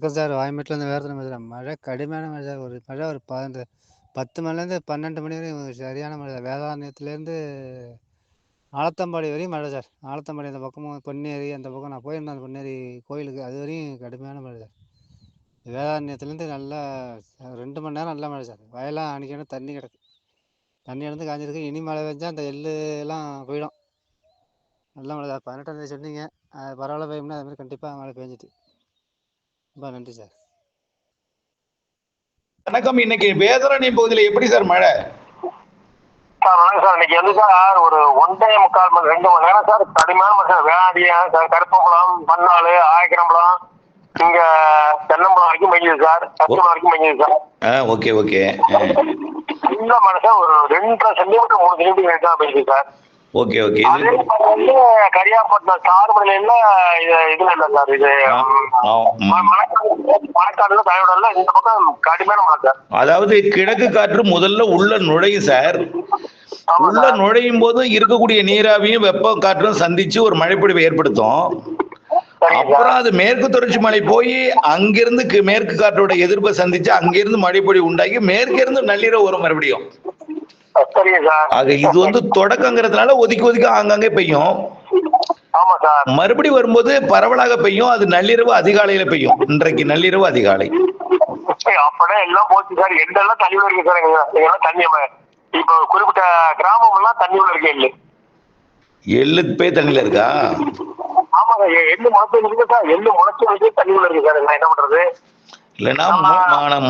வணக்கம் சார். வாய்மேட்லேருந்து வேர்த்தன பேசுறேன். மழை கடுமையான மழை சார். ஒரு மழை ஒரு 10 மணிலேருந்து 12 மணி வரையும் சரியான மழை. வேதாரண்யத்துலேருந்து ஆலத்தம்பாடி வரையும் மழை சார். ஆலத்தம்பாடி அந்த பக்கமும் பொன்னேரி அந்த பக்கம் நான் போயிருந்தேன். அந்த பொன்னேரி கோயிலுக்கு அது வரையும் கடுமையான மழை சார். வேதாரண்யத்துலேருந்து நல்லா 2 மணி நேரம் நல்ல மழை சார். வயலாம் அன்னைக்கு தண்ணி கிடக்கு. தண்ணி இருந்து காஞ்சிருக்கு. இனி மழை பெஞ்சா அந்த எள்ளு எல்லாம் போயிடும். நல்ல மழை சார். 18ஆம் தேதி சொன்னீங்க. பரவாயில்ல பெய்யும்னா அது மாதிரி கண்டிப்பாக மழை பெஞ்சிட்டு. ரொம்ப நன்றி சார். வணக்கம். இன்னைக்கு வேதாரண்யம் பகுதியில் எப்படி சார் மழை? சார் வணக்கம் சார். இன்னைக்கு வந்து சார் ஒரு 1.25 மணி 2 மணி நேரம் சார் கடுமையான மழை சார். வேளாண்டியம் கருப்பம்பலம், பன்னாள், ஆயக்கரம்பலம், இங்க தென்னம்பலம் வரைக்கும் பெய்யுது சார். சத்துணம் வரைக்கும் பெய்யுது சார். Okay okay. இந்த மழை சார் ஒரு 2 சென்டிமீட்டர் 3 சென்டிமீட்டர் தான் பெய்யுது சார். Okay okay. அதே வந்து கரியாப்பட்டினம் சார்மலையில இதுல இல்ல சார். இது மழைக்காடுல தயவுடல இந்த பக்கம் கடுமையான மழை சார். அதாவது கிழக்கு காற்று முதல்ல உள்ள நுழையும் சார். உள்ள நுழையும் போது இருக்கக்கூடிய நீராவியும் வெப்ப காற்றும் சந்திச்சு ஒரு மழைப்பொழிவை ஏற்படுத்தும். அப்புறம் அது மேற்கு தொடர்ச்சி மலை போய் அங்கிருந்து மேற்கு காற்றோட எதிர்ப்பை சந்திச்சு அங்கிருந்து மழைப்பொழிவு உண்டாகி மேற்கிருந்து நள்ளிரவு வரும் மறுபடியும். ஆக இது வந்து தொடக்கங்கிறதுனால ஒதுக்கி ஆங்காங்கே பெய்யும். மறுபடி வரும்போது பரவலாக பெய்யும். அது நள்ளிரவு அதிகாலையில பெய்யும். இன்றைக்கு நள்ளிரவு அதிகாலை அப்படியே எல்லாம் போச்சு சார். எண்டெல்லாம் தண்ணி இருக்கு சார். தண்ணி இப்ப குறிப்பிட்ட கிராமம் எல்லாம் தண்ணி இருக்கு. எள்ளு போய் தண்ணியில இருக்கா? ஆமா சார். எள்ளு முளைச்சு இருக்கு சார். எள்ளு முளைச்சு வச்சு தண்ணி இருக்கு சார். என்ன பண்றது? இல்லைன்னா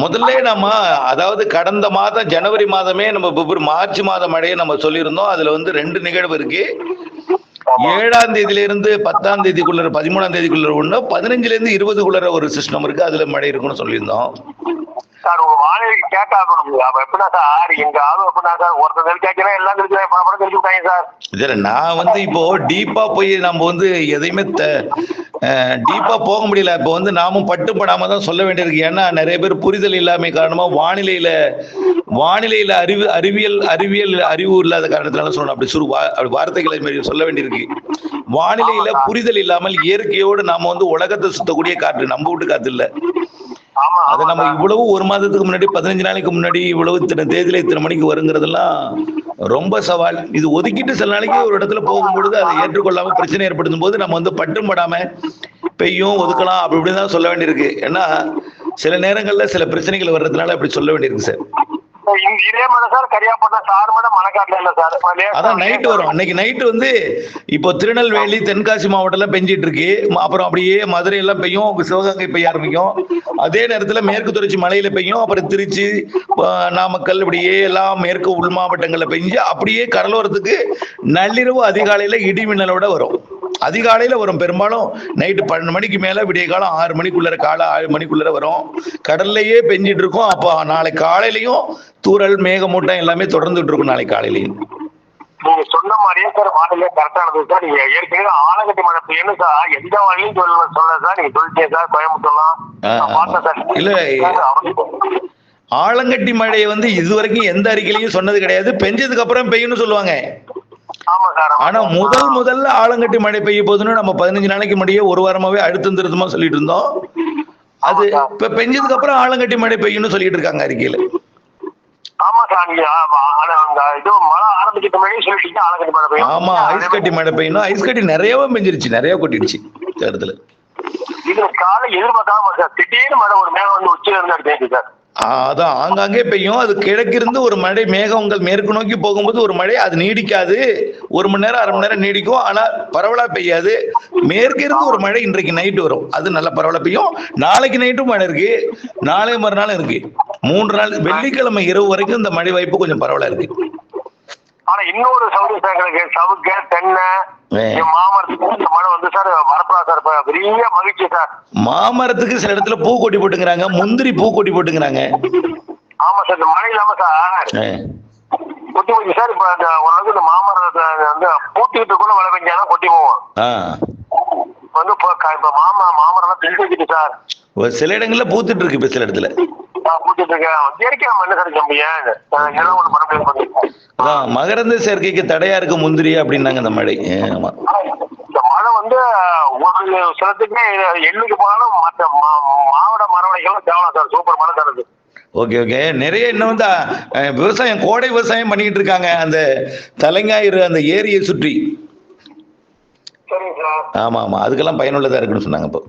முதல்ல நம்ம அதாவது கடந்த மாதம் ஜனவரி மாதமே நம்ம மார்ச் மாதம் மழையை நம்ம சொல்லியிருந்தோம். அதுல வந்து 2 நிகழ்வு இருக்கு. 7ஆம் தேதியில இருந்து 10ஆம் தேதிக்குள்ள 13ஆம் தேதிக்குள்ள ஒண்ணு, 15ல இருந்து 20க்குள்ள ஒரு சிஸ்டம் இருக்கு. அதுல மழை இருக்குன்னு சொல்லியிருந்தோம் சார். உங்க வானிலைக்கு கேட்டாங்க எப்படின்னா சார் எங்க ஆளு எப்படின்னா சார் ஒருத்தர் கேட்கிறேன் எல்லாம் படம் தெரிஞ்சு விட்டாங்க சார். இதுல நான் வந்து இப்போ டீப்பா போய் நம்ம வந்து எதையுமே டீப்பா போக முடியல. இப்போ வந்து நாமும் பட்டுப்படாம தான் சொல்ல வேண்டியிருக்கு. ஏன்னா நிறைய பேர் புரிதல் இல்லாம காரணமா வானிலையில அறிவியல் அறிவு இல்லாத காரணத்தினால சொல்லணும். அப்படி வார்த்தைகளை மாதிரி சொல்ல வேண்டியிருக்கு. வானிலையில புரிதல் இல்லாமல் இயற்கையோடு நாம வந்து உலகத்தை சுத்தக்கூடிய காற்று, நம்ம வீட்டு காத்து இல்ல. அதை நம்ம இவ்வளவு 1 மாதத்துக்கு முன்னாடி 15 நாளைக்கு முன்னாடி இவ்வளவு இத்தனை தேதியில இத்தனை மணிக்கு வருங்கிறதெல்லாம் ரொம்ப சவால். இது ஒதுக்கிட்டு சில நாளைக்கு ஒரு இடத்துல போகும்பொழுது அதை ஏற்றுக்கொள்ளாம பிரச்சனை ஏற்படுத்தும் போது நம்ம வந்து பட்டும் படாம பெய்யும் ஒதுக்கலாம் அப்படி இப்படிதான் சொல்ல வேண்டியிருக்கு. ஏன்னா சில நேரங்கள்ல சில பிரச்சனைகள் வர்றதுனால அப்படி சொல்ல வேண்டியிருக்கு சார். அதான் நைட்டு வரும். அன்னைக்கு நைட்டு வந்து இப்போ திருநெல்வேலி தென்காசி மாவட்டம் பெஞ்சிட்டு இருக்கு. அப்புறம் அப்படியே மதுரை எல்லாம் பெய்யும், சிவகங்கை பெய்ய ஆரம்பிக்கும். அதே நேரத்துல மேற்கு தொடர்ச்சி மலையில பெய்யும். அப்புறம் திருச்சி, நாமக்கல் இப்படியே எல்லாம் மேற்கு உள் மாவட்டங்கள்ல பெஞ்சு அப்படியே கடலோரத்துக்கு நள்ளிரவு அதிகாலையில இடி மின்னலோட வரும். அதிகாலையில வரும். பெரும்பாலும் நைட்டு 12 மணிக்கு மேல விடிய காலம் 6 மணிக்குள்ள காலை 6 மணிக்குள்ள வரும். கடல்லையே பெஞ்சிட்டு இருக்கும். அப்போ நாளை காலையிலயும் தூரல் மேகமூட்டம் எல்லாமே தொடர்ந்துட்டு இருக்கும். நாளை காலையிலையும் நீங்க சொன்ன மாதிரியே சார் வானிலை கரெக்டானது சார். நீங்க ஏற்கனவே ஆலங்கட்டி மழை பெய்யணும் சார். எந்த வானிலையும் சொல்ல சார். நீங்க சொல்லிட்டீங்க சார். கோயம்புத்தூர்லாம் இல்ல ஆலங்கட்டி மழையை வந்து இதுவரைக்கும் எந்த அறிக்கையிலையும் சொன்னது கிடையாது. பெஞ்சதுக்கு அப்புறம் பெய்யும்னு சொல்லுவாங்க. ஆனா முதல்ல ஆலங்கட்டி மழை பெய்ய போதுன்னு நம்ம 15 நாளைக்கு முன்னாடியே 1 வாரமாவே அழுத்தம் திருத்தமா சொல்லிட்டு இருந்தோம். அது இப்ப பெஞ்சதுக்கு அப்புறம் ஆலங்கட்டி மழை பெய்யும்னு சொல்லிட்டு இருக்காங்க அறிக்கையில. ஆமா, ஐஸ் கட்டி மழை பெய்யணும். ஐஸ் கட்டி நிறையவே பெஞ்சிருச்சு, நிறைய கொட்டிடுச்சு இடத்துல. அதான் ஆங்காங்கே பெய்யும். அது கிழக்கிருந்து ஒரு மழை மேகங்கள் மேற்கு நோக்கி போகும்போது ஒரு மழை, அது நீடிக்காது. 1 மணி நேரம் 1/2 மணி நேரம் நீடிக்கும். ஆனா பரவலா பெய்யாது. மேற்கிருந்து ஒரு மழை இன்றைக்கு நைட்டு வரும். அது நல்ல பரவலா பெய்யும். நாளைக்கு நைட்டும் மழை இருக்கு. நாளை மறுநாள் இருக்கு. 3 நாள் வெள்ளிக்கிழமை இரவு வரைக்கும் இந்த மழை வாய்ப்பு கொஞ்சம் பரவலா இருக்கு. ஆனா இன்னொரு சவுக்கு தென்னை மாமரத்துக்கு மழை வந்து சார் வரப்படா சார். பெரிய மகிழ்ச்சி சார். மாமரத்துக்கு சில இடத்துல பூ கொட்டி போட்டுங்கிறாங்க. முந்திரி பூ கொட்டி போட்டுங்கிறாங்க. ஆமா சார். இந்த மழை இல்லாம சார் கொட்டி போச்சு சார். இப்ப அந்த ஓரளவுக்கு இந்த மாமரத்தை வந்து பூத்திட்டு கூட மழை பெஞ்சாலும் கொட்டி போவோம். வந்து இப்ப மாமரம் எல்லாம் பிரிச்சு வச்சுட்டு சார். சில இடங்கள்ல பூத்துட்டு இருக்கு. இப்ப சில இடத்துல மகரந்த சேர்க்கைக்கு தடையா இருக்கு முந்திரி அப்படின்னாங்க இந்த மழை. இந்த மழை வந்து வந்து ஒரு சிலத்துக்கு எண்ணிக்கை போனாலும் மற்ற மாவட்ட மரவணைகளும் தேவலாம் சார். சூப்பர் மழை சார். Okay okay. நிறைய இன்னும் வந்து விவசாயம், கோடை விவசாயம் பண்ணிட்டு இருக்காங்க அந்த தலைஞாயிறு அந்த ஏரியை சுற்றி. சரிங்க சார். ஆமா ஆமா, அதுக்கெல்லாம் பயனுள்ளதா இருக்குன்னு சொன்னாங்க. இப்போ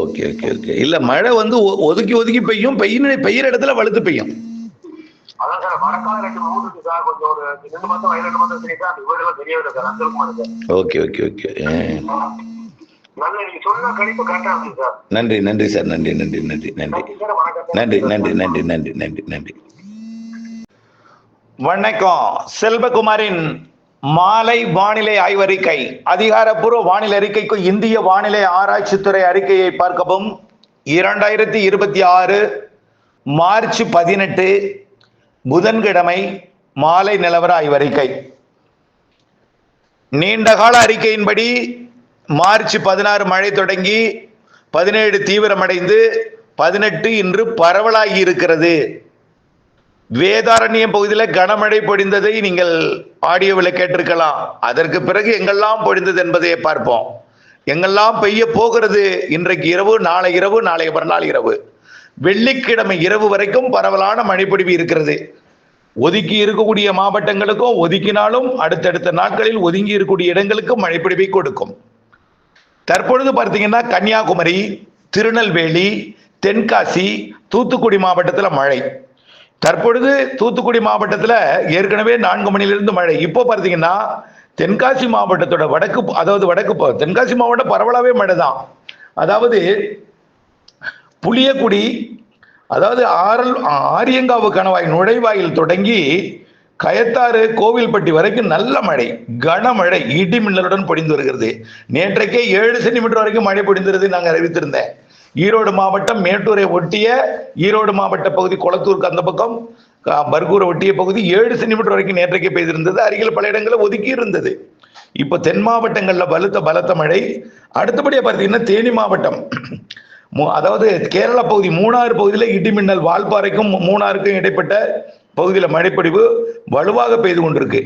ஓகே ஓகே ஓகே. இல்ல மழை வந்து ஒதுக்கி ஒதுக்கி பெய்யும், பெய்யுற இடத்துல வலுத்து பெய்யும். Okay okay okay. நன்றி நன்றி சார். நன்றி நன்றி நன்றி நன்றி நன்றி நன்றி நன்றி நன்றி நன்றி நன்றி. வணக்கம். செல்வகுமாரின் மாலை வானிலை ஆய்வறிக்கை. அதிகாரப்பூர்வ வானிலை அறிக்கைக்கு இந்திய வானிலை ஆராய்ச்சித்துறை அறிக்கையை பார்க்கவும். 2026 மார்ச் 18 புதன்கிழமை மாலை நிலவர ஆய்வறிக்கை. நீண்டகால அறிக்கையின்படி மார்ச் 16 மழை தொடங்கி 17 தீவிரமடைந்து 18 இன்று பரவலாகி இருக்கிறது. வேதாரண்யம் பகுதியில் கனமழை பொழிந்ததை நீங்கள் ஆடியோவில் கேட்டிருக்கலாம். அதற்கு பிறகு எங்கெல்லாம் பொழிந்தது என்பதை பார்ப்போம். எங்கெல்லாம் பெய்ய போகிறது இன்றைக்கு இரவு, நாளை இரவு, நாளை மறுநாள் இரவு, வெள்ளிக்கிழமை இரவு வரைக்கும் பரவலான மழைப்பொழிவு இருக்கிறது. ஒதுக்கி இருக்கக்கூடிய மாவட்டங்களுக்கும் ஒதுக்கினாலும் அடுத்தடுத்த நாட்களில் ஒதுங்கி இருக்கக்கூடிய இடங்களுக்கும் மழைப்பொழிவை கொடுக்கும். தற்பொழுது பார்த்தீங்கன்னா கன்னியாகுமரி, திருநெல்வேலி, தென்காசி, தூத்துக்குடி மாவட்டத்தில் மழை. தற்பொழுது தூத்துக்குடி மாவட்டத்தில் ஏற்கனவே 4 மணிலிருந்து மழை. இப்போ பார்த்தீங்கன்னா தென்காசி மாவட்டத்தோட வடக்கு தென்காசி மாவட்டம் பரவலாகவே மழை தான். அதாவது புளியக்குடி, அதாவது ஆரியங்காவு கணவாய் நுழைவாயில் தொடங்கி கயத்தாறு, கோவில்பட்டி வரைக்கும் நல்ல மழை, கனமழை, இடி மின்னலுடன் பொழிந்து வருகிறது. நேற்றைக்கே 7 சென்டிமீட்டர் வரைக்கும் மழை பொழிந்திருந்தது நாங்கள் அறிவித்திருந்தேன். ஈரோடு மாவட்டம் மேட்டூரை ஒட்டிய ஈரோடு மாவட்ட பகுதி, குளத்தூருக்கு அந்த பக்கம், பர்கூரை ஒட்டிய பகுதி 7 சென்டிமீட்டர் வரைக்கும் நேற்றைக்கே பெய்திருந்தது. அருகில் பல இடங்களில் ஒதுக்கி இருந்தது. இப்போ தென் மாவட்டங்களில் பலத்த மழை. அடுத்தபடியாக பார்த்தீங்கன்னா தேனி மாவட்டம், அதாவது கேரளா பகுதி, மூணாறு பகுதியில் இடிமின்னல், வால்பாறைக்கும் மூணாறுக்கும் இடைப்பட்ட பகுதியில் மழைப்பொழிவு வலுவாக பெய்து கொண்டிருக்கு.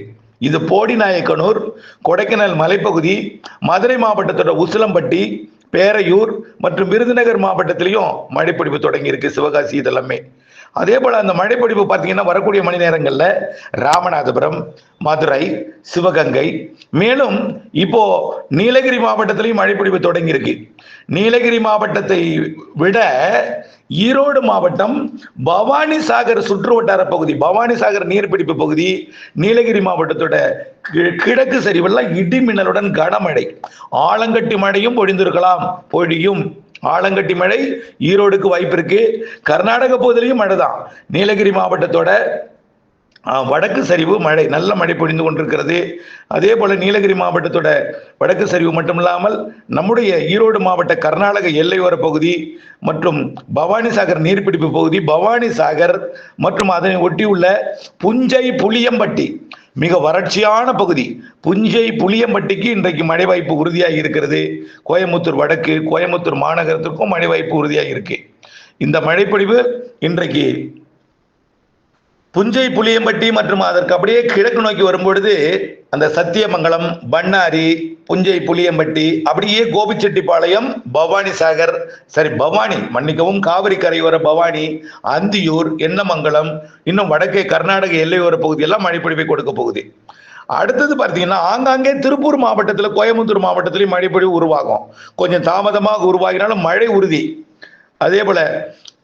இது போடிநாயக்கனூர், கொடைக்கானல் மலைப்பகுதி, மதுரை மாவட்டத்தோட உசிலம்பட்டி, பேரையூர் மற்றும் விருதுநகர் மாவட்டத்திலையும் மழைப்பொழிவு தொடங்கி இருக்கு. சிவகாசி இதெல்லாமே. அதே போல அந்த மழைப்பொழிவு பார்த்தீங்கன்னா வரக்கூடிய மணி நேரங்களில் ராமநாதபுரம், மதுரை, சிவகங்கை, மேலும் இப்போ நீலகிரி மாவட்டத்திலையும் மழைப்பொழிவு தொடங்கி இருக்கு. நீலகிரி மாவட்டத்தை விட ஈரோடு மாவட்டம் பவானி சாகர் சுற்று வட்டார பகுதி, பவானி சாகர் நீர்பிடிப்பு பகுதி, நீலகிரி மாவட்டத்தோட கிழக்கு சரிவெல்லாம் இடி மின்னலுடன் கனமழை, ஆலங்கட்டி மழையும் பொழிந்திருக்கலாம். பொழியும் ஆலங்கட்டி மழை ஈரோடுக்கு வாய்ப்பு இருக்கு. கர்நாடக பகுதியிலையும் மழை தான். நீலகிரி மாவட்டத்தோட வடக்கு சரிவு மழை, நல்ல மழை பொழிந்து கொண்டிருக்கிறது. அதே போல நீலகிரி மாவட்டத்தோட வடக்கு சரிவு மட்டுமில்லாமல் நம்முடைய ஈரோடு மாவட்ட கர்நாடக எல்லையோர பகுதி மற்றும் பவானி சாகர் நீர்பிடிப்பு பகுதி, பவானி சாகர் மற்றும் அதனை ஒட்டியுள்ள புஞ்சை, புளியம்பட்டி, மிக வறட்சியான பகுதி. புஞ்சை, புளியம்பட்டிக்கு இன்றைக்கு மழை வாய்ப்பு உறுதியாக இருக்கிறது. கோயம்புத்தூர் வடக்கு, கோயம்புத்தூர் மாநகரத்திற்கும் மழை வாய்ப்பு உறுதியாக இருக்கு. இந்த மழைப்பொழிவு இன்றைக்கு புஞ்சை, புளியம்பட்டி மற்றும் அதற்கு அப்படியே கிழக்கு நோக்கி வரும்பொழுது அந்த சத்தியமங்கலம், பண்ணாரி, புஞ்சை, புளியம்பட்டி, அப்படியே கோபிச்செட்டிப்பாளையம், பவானி சாகர், பவானி மன்னிக்கவும், காவிரி கரையோர பவானி, அந்தியூர், எண்ணமங்கலம், இன்னும் வடக்கே கர்நாடக எல்லையோர பகுதியெல்லாம் மழைப்பொழிவை கொடுக்க போகுது. அடுத்தது பார்த்தீங்கன்னா ஆங்காங்கே திருப்பூர் மாவட்டத்தில், கோயம்புத்தூர் மாவட்டத்திலையும் மழைப்பொழிவு உருவாகும். கொஞ்சம் தாமதமாக உருவாகினாலும் மழை உறுதி. அதே போல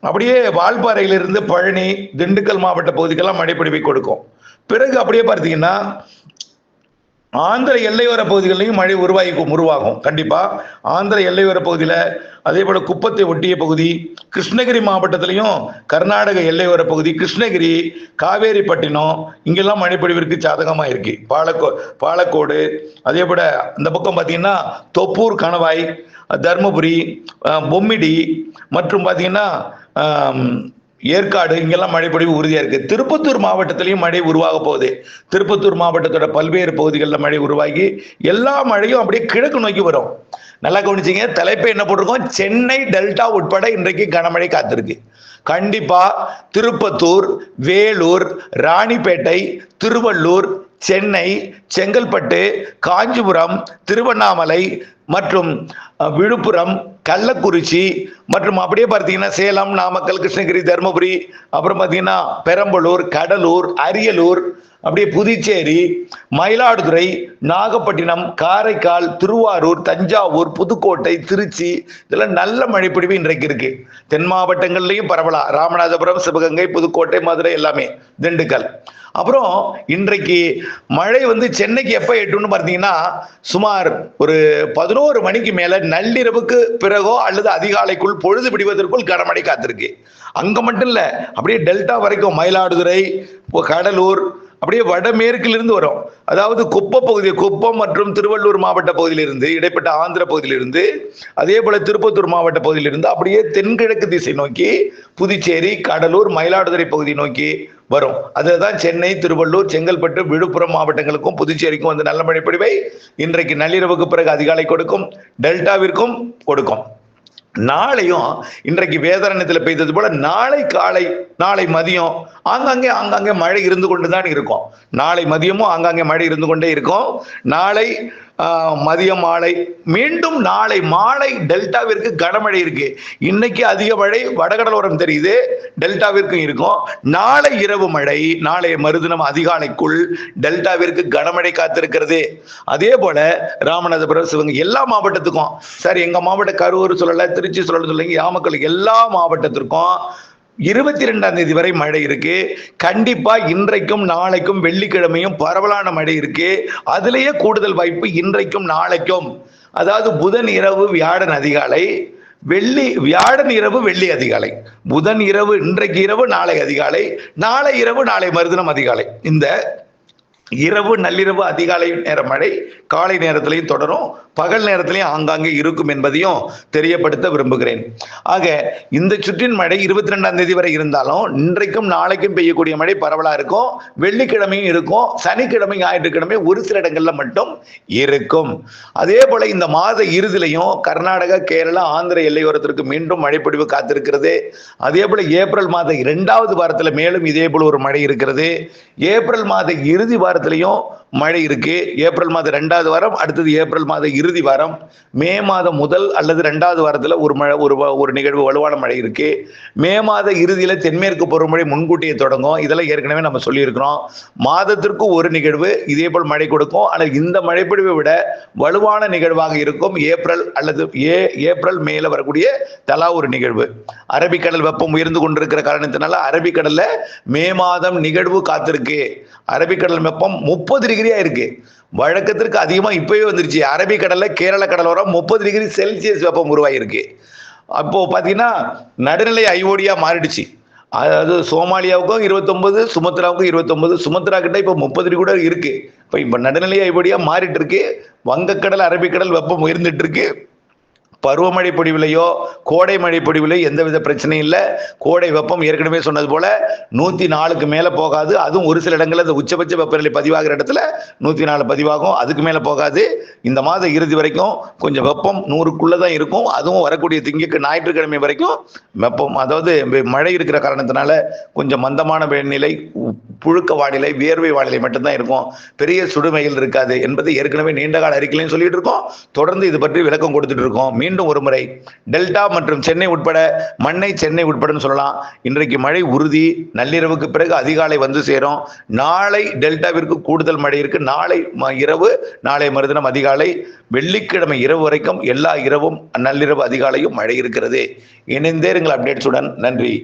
அப்படியே வால்பாறையிலிருந்து பழனி, திண்டுக்கல் மாவட்ட பகுதிக்கெல்லாம் மழைப்பொழிவை கொடுக்கும். பிறகு அப்படியே பார்த்தீங்கன்னா ஆந்திர எல்லையோர பகுதிகளிலையும் மழை உருவாகும். கண்டிப்பா ஆந்திர எல்லையோர பகுதியில், அதே போல குப்பத்தை ஒட்டிய பகுதி, கிருஷ்ணகிரி மாவட்டத்திலையும் கர்நாடக எல்லையோர பகுதி, கிருஷ்ணகிரி, காவேரிப்பட்டினம், இங்கெல்லாம் மழைப்பொழிவிற்கு சாதகமாக இருக்கு. பாலக்கோடு, அதே போல இந்த பக்கம் பார்த்தீங்கன்னா தொப்பூர் கணவாய், தர்மபுரி, பொம்மிடி மற்றும் பார்த்தீங்கன்னா ஏற்காடு, இங்கெல்லாம் மழைப்பொழிவு உறுதியா இருக்கு. திருப்பத்தூர் மாவட்டத்திலையும் மழை உருவாக போகுது. திருப்பத்தூர் மாவட்டத்தோட பல்வேறு பகுதிகளில் மழை உருவாகி எல்லா மழையும் அப்படியே கிழக்கு நோக்கி வரும். நல்லா கவனிச்சிங்க. தலைப்பு என்ன போட்டிருக்கோம்? சென்னை டெல்டா உட்பட இன்றைக்கு கனமழை காத்திருக்கு. கண்டிப்பா திருப்பத்தூர், வேலூர், ராணிப்பேட்டை, திருவள்ளூர், சென்னை, செங்கல்பட்டு, காஞ்சிபுரம், திருவண்ணாமலை மற்றும் விழுப்புரம், கள்ளக்குறிச்சி மற்றும் அப்படியே பார்த்தீங்கன்னா சேலம், நாமக்கல், கிருஷ்ணகிரி, தருமபுரி, அப்புறம் பார்த்தீங்கன்னா பெரம்பலூர், கடலூர், அரியலூர், அப்படியே புதுச்சேரி, மயிலாடுதுறை, நாகப்பட்டினம், காரைக்கால், திருவாரூர், தஞ்சாவூர், புதுக்கோட்டை, திருச்சி, இதெல்லாம் நல்ல மழைப்பொழிவு இன்றைக்கு இருக்கு. தென் மாவட்டங்கள்லையும் பரவலா, ராமநாதபுரம், சிவகங்கை, புதுக்கோட்டை, மதுரை எல்லாமே, திண்டுக்கல். அப்புறம் இன்றைக்கு மழை வந்து சென்னைக்கு எப்ப எட்டுன்னு பார்த்தீங்கன்னா சுமார் ஒரு 11 மணிக்கு மேல நள்ளிரவுக்கு பிறகோ அல்லது அதிகாலைக்குள் பொழுது விடுவதற்குள் கனமழை காத்திருக்கு. அங்க மட்டும் இல்ல, அப்படியே டெல்டா வரைக்கும் மயிலாடுதுறை, கடலூர், அப்படியே வடமேற்கிலிருந்து வரும். அதாவது குப்பம் மற்றும் திருவள்ளூர் மாவட்ட பகுதியிலிருந்து, இடைப்பட்ட ஆந்திர பகுதியிலிருந்து, அதே போல திருப்பத்தூர் மாவட்ட பகுதியிலிருந்து அப்படியே தென்கிழக்கு திசை நோக்கி புதுச்சேரி, கடலூர், மயிலாடுதுறை பகுதி நோக்கி வரும். அதுதான் சென்னை, திருவள்ளூர், செங்கல்பட்டு, விழுப்புரம் மாவட்டங்களுக்கும் புதுச்சேரிக்கும் வந்து நல்ல மழை பொழிவை இன்றைக்கு நள்ளிரவுக்கு பிறகு அதிகாலை கொடுக்கும். டெல்டாவிற்கும் கொடுக்கும். நாளையும் இன்றைக்கு வேதாரண்யத்தில் பெய்தது போல நாளை காலை, நாளை மதியம் ஆங்காங்கே மழை இருந்து கொண்டுதான் இருக்கும். நாளை மதியமும் ஆங்காங்கே மழை இருந்து கொண்டே இருக்கும். நாளை மதியம், மாலை, மீண்டும் நாளை மாலை டெல்டாவிற்கு கனமழை இருக்கு. இன்னைக்கு அதிக மழை வடகடலோரம் தெரியுது, டெல்டாவிற்கும் இருக்கும். நாளை இரவு மழை, நாளைய மறுதினம் அதிகாலைக்குள் டெல்டாவிற்கு கனமழை காத்திருக்கிறது. அதே போல ராமநாதபுரம், சிவகங்கை எல்லா மாவட்டத்துக்கும், சரி எங்க மாவட்ட கரூர் சொல்லல, திருச்சி சொல்லல, சொல்லுங்க, நாமக்கல், எல்லா மாவட்டத்திற்கும் 22ஆம் தேதி வரை மழை இருக்கு. கண்டிப்பா இன்றைக்கும் நாளைக்கும் வெள்ளிக்கிழமையும் பரவலான மழை இருக்கு. அதுலயே கூடுதல் வாய்ப்பு இன்றைக்கும் நாளைக்கும். அதாவது புதன் இரவு, வியாழன் அதிகாலை, வியாழன் இரவு, வெள்ளி அதிகாலை, புதன் இரவு, இன்றைக்கு இரவு, நாளை அதிகாலை, நாளை இரவு, நாளை மறுதினம் அதிகாலை. இந்த இரவு, நள்ளிரவு, அதிகாலை நேர மழை காலை நேரத்திலையும் தொடரும், பகல் நேரத்திலையும் ஆங்காங்கே இருக்கும் என்பதையும் தெரியப்படுத்த விரும்புகிறேன். ஆக இந்த சுற்றின் மழை 22ஆம் தேதி வரை இருந்தாலும் இன்றைக்கும் நாளைக்கும் பெய்யக்கூடிய மழை பரவலா இருக்கும். வெள்ளிக்கிழமையும் இருக்கும், சனிக்கிழமை, ஞாயிற்றுக்கிழமை ஒரு சில இடங்கள்ல மட்டும் இருக்கும். அதே போல இந்த மாத இறுதியிலையும் கர்நாடகா, கேரளா, ஆந்திர எல்லையோரத்திற்கு மீண்டும் மழைப்பொழிவு காத்திருக்கிறது. அதே போல ஏப்ரல் மாத 2வது வாரத்துல மேலும் இதே போல ஒரு மழை இருக்கிறது. ஏப்ரல் மாத இறுதி வாரத்திலையும் மழை இருக்கு. ஏப்ரல் மாத 2வது வாரம், அடுத்தது ஏப்ரல் மாத இறுதி வாரம், மே மாதம் முதல் அல்லது 2வது வாரத்துல ஒரு நிகழ்வு, வலுவான மழை இருக்கு. மே மாத இறுதியில தென்மேற்கு பருவமழை முன்கூட்டியே தொடங்கும். இதெல்லாம் ஏற்கனவே நம்ம சொல்லியிருக்கிறோம். மாதத்திற்கு ஒரு நிகழ்வு இதே போல் மழை கொடுக்கும். ஆனால் இந்த மழைப்பொழிவை விட வலுவான நிகழ்வாக இருக்கும் ஏப்ரல் அல்லது ஏப்ரல் மேல வரக்கூடிய தலா ஒரு நிகழ்வு. அரபிக்கடல் வெப்பம் உயர்ந்து கொண்டிருக்கிற காரணத்தினால அரபிக்கடல்ல மே மாதம் நிகழ்வு காத்திருக்கு. அரபிக்கடல் வெப்பம் 30 டிகிரியா இருக்கு. வழக்கத்திற்கு அதிகமா இப்பவே வந்துருச்சு. அரபிக்கடல்ல கேரள கடலோரம் 30 டிகிரி செல்சியஸ் வெப்பம் உருவாயிருக்கு. அப்போ பாத்தீங்கன்னா நடுநிலை ஐஓடியா மாறிடுச்சு. அதாவது சோமாலியாவுக்கும் 29, சுமத்ராவுக்கும் 29, சுமத்ரா கிட்ட இப்ப 30 கூட இருக்கு. இப்ப நடுநிலை ஐஓடியா மாறிட்டு இருக்கு. வங்கக்கடல், அரபிக்கடல் வெப்பம் உயர்ந்துட்டு இருக்கு. பருவமழை பொழிவிலையோ கோடை மழை பொழிவிலையோ எந்தவித பிரச்சனையும் இல்லை. கோடை வெப்பம் ஏற்கனவே சொன்னது போல 104க்கு மேல போகாது. அதுவும் ஒரு சில இடங்கள்ல இந்த உச்சபட்ச வெப்பநிலை பதிவாகிற இடத்துல 104 பதிவாகும், அதுக்கு மேல போகாது. இந்த மாத இறுதி வரைக்கும் கொஞ்சம் வெப்பம் 100க்குள்ளதான் இருக்கும். அதுவும் வரக்கூடிய ஞாயிற்றுக்கிழமை வரைக்கும் வெப்பம், அதாவது மழை இருக்கிற காரணத்தினால கொஞ்சம் மந்தமான நிலை, புழுக்க வானிலை, வியர்வை வானிலை மட்டும்தான் இருக்கும். பெரிய சுடுமைகள் இருக்காது என்பதை ஏற்கனவே நீண்டகால அறிக்கையிலையும் சொல்லிட்டு இருக்கோம். தொடர்ந்து இது பற்றி விளக்கம் கொடுத்துட்டு இருக்கோம். மீண்டும் ஒரு முறை டெல்டா மற்றும் சென்னை உட்பட, சென்னை உட்பட சொல்லலாம், இன்றைக்கு மழை உறுதி. நள்ளிரவுக்கு பிறகு அதிகாலை வந்து சேரும். நாளை டெல்டாவிற்கு கூடுதல் மழை இருக்கு. நாளை இரவு, நாளை மறுதினம் அதிகாலை, வெள்ளிக்கிழமை இரவு வரைக்கும் எல்லா இரவும், நள்ளிரவு, அதிகாலையும் மழை இருக்கிறது. இணைந்தே இருங்கள் அப்டேட்ஸுடன். நன்றி.